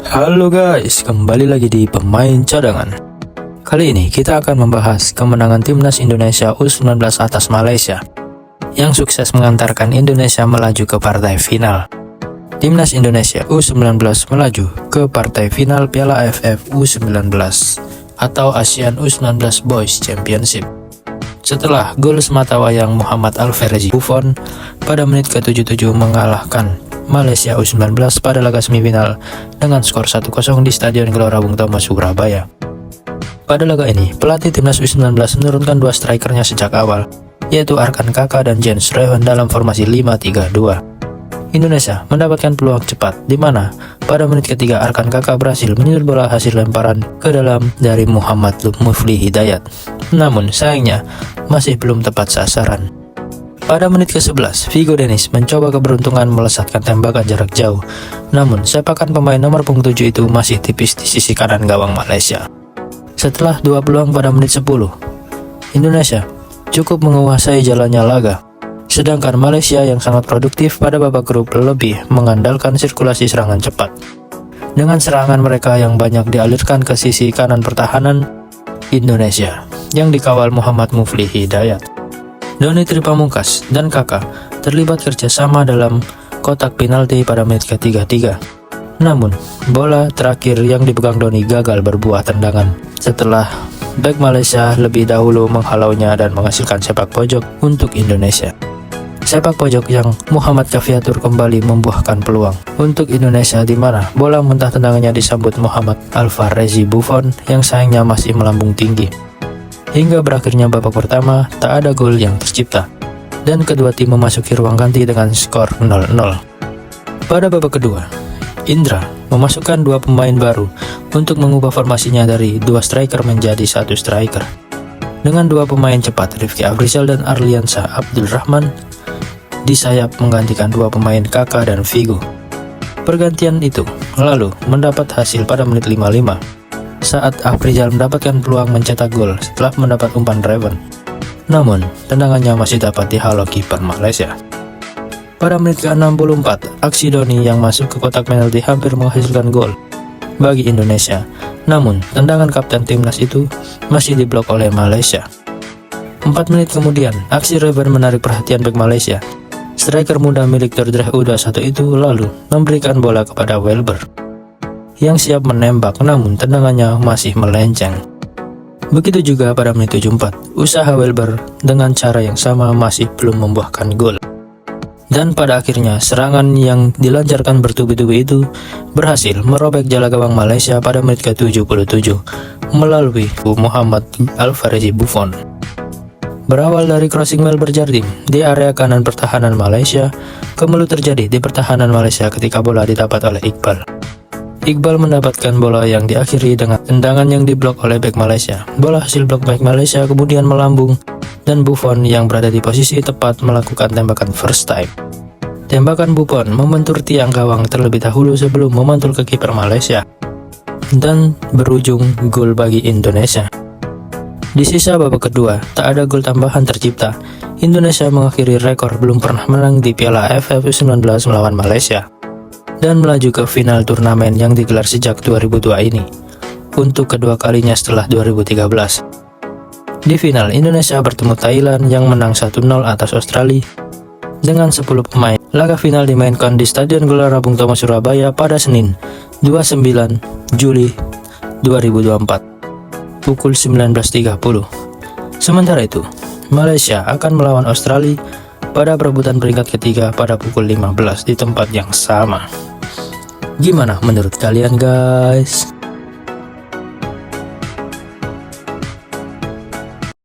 Halo guys, kembali lagi di Pemain Cadangan. Kali ini kita akan membahas kemenangan Timnas Indonesia U19 atas Malaysia yang sukses mengantarkan Indonesia melaju ke partai final. Timnas Indonesia U19 melaju ke partai final Piala AFF U19 atau ASEAN U19 Boys Championship setelah gol sematawayang Muhammad Al-Fariji Buffon pada menit ke-77 mengalahkan Malaysia U19 pada laga semifinal dengan skor 1-0 di Stadion Gelora Bung Tomo, Surabaya. Pada laga ini, pelatih Timnas U19 menurunkan dua strikernya sejak awal, yaitu Arkan Kaka dan Jens Reuven dalam formasi 5-3-2. Indonesia mendapatkan peluang cepat, di mana pada menit ketiga Arkan Kaka berhasil menyulut bola hasil lemparan ke dalam dari Muhammad Mufli Hidayat. Namun sayangnya masih belum tepat sasaran. Pada menit ke-11, Vigo Dennis mencoba keberuntungan melesatkan tembakan jarak jauh. Namun, sepakan pemain nomor punggung 7 itu masih tipis di sisi kanan gawang Malaysia. Setelah dua peluang pada menit 10, Indonesia cukup menguasai jalannya laga. Sedangkan Malaysia yang sangat produktif pada babak grup lebih mengandalkan sirkulasi serangan cepat. Dengan serangan mereka yang banyak dialirkan ke sisi kanan pertahanan Indonesia, yang dikawal Muhammad Mufli Hidayat. Doni Tripamungkas dan Kakak terlibat kerjasama dalam kotak penalti pada menit ke-33. Namun, bola terakhir yang dipegang Doni gagal berbuah tendangan setelah bek Malaysia lebih dahulu menghalaunya dan menghasilkan sepak pojok untuk Indonesia. Sepak pojok yang Muhammad Kafiatur kembali membuahkan peluang untuk Indonesia, di mana bola mentah tendangannya disambut Muhammad Al-Fariji Buffon yang sayangnya masih melambung tinggi. Hingga berakhirnya babak pertama, tak ada gol yang tercipta, dan kedua tim memasuki ruang ganti dengan skor 0-0. Pada babak kedua, Indra memasukkan dua pemain baru untuk mengubah formasinya dari dua striker menjadi satu striker. Dengan dua pemain cepat, Rifki Afrizal dan Arliansyah Abdul Rahman di sayap menggantikan dua pemain Kaka dan Vigo. Pergantian itu lalu mendapat hasil pada menit 55. Saat Afrizal mendapatkan peluang mencetak gol setelah mendapat umpan Reuven. Namun, tendangannya masih dapat dihalau kiper Malaysia. Pada menit ke-64, aksi Doni yang masuk ke kotak penalti hampir menghasilkan gol bagi Indonesia. Namun, tendangan kapten timnas itu masih diblok oleh Malaysia. 4 menit kemudian, aksi Reuven menarik perhatian bek Malaysia. Striker muda milik Dordrecht U21 itu lalu memberikan bola kepada Welber yang siap menembak, namun tendangannya masih melenceng. Begitu juga pada menit 74, usaha Welber dengan cara yang sama masih belum membuahkan gol. Dan pada akhirnya serangan yang dilancarkan bertubi-tubi itu berhasil merobek jala gawang Malaysia pada menit ke-77 melalui Muhammad Al-Fariji Buffon. Berawal dari crossing Melber Jardim di area kanan pertahanan Malaysia, kemelut terjadi di pertahanan Malaysia ketika bola didapat oleh Iqbal. Iqbal mendapatkan bola yang diakhiri dengan tendangan yang diblok oleh bek Malaysia. Bola hasil blok bek Malaysia kemudian melambung dan Buffon yang berada di posisi tepat melakukan tembakan first time. Tembakan Buffon membentur tiang gawang terlebih dahulu sebelum memantul ke kiper Malaysia dan berujung gol bagi Indonesia. Di sisa babak kedua, tak ada gol tambahan tercipta. Indonesia mengakhiri rekor belum pernah menang di Piala AFF U19 melawan Malaysia dan melaju ke final turnamen yang digelar sejak 2002 ini untuk kedua kalinya setelah 2013. Di final, Indonesia bertemu Thailand yang menang 1-0 atas Australia dengan 10 pemain. Laga final dimainkan di Stadion Gelora Bung Tomo, Surabaya pada Senin 29 Juli 2024 pukul 19.30. Sementara itu, Malaysia akan melawan Australia pada perebutan peringkat ketiga pada pukul 15 di tempat yang sama. Gimana menurut kalian guys?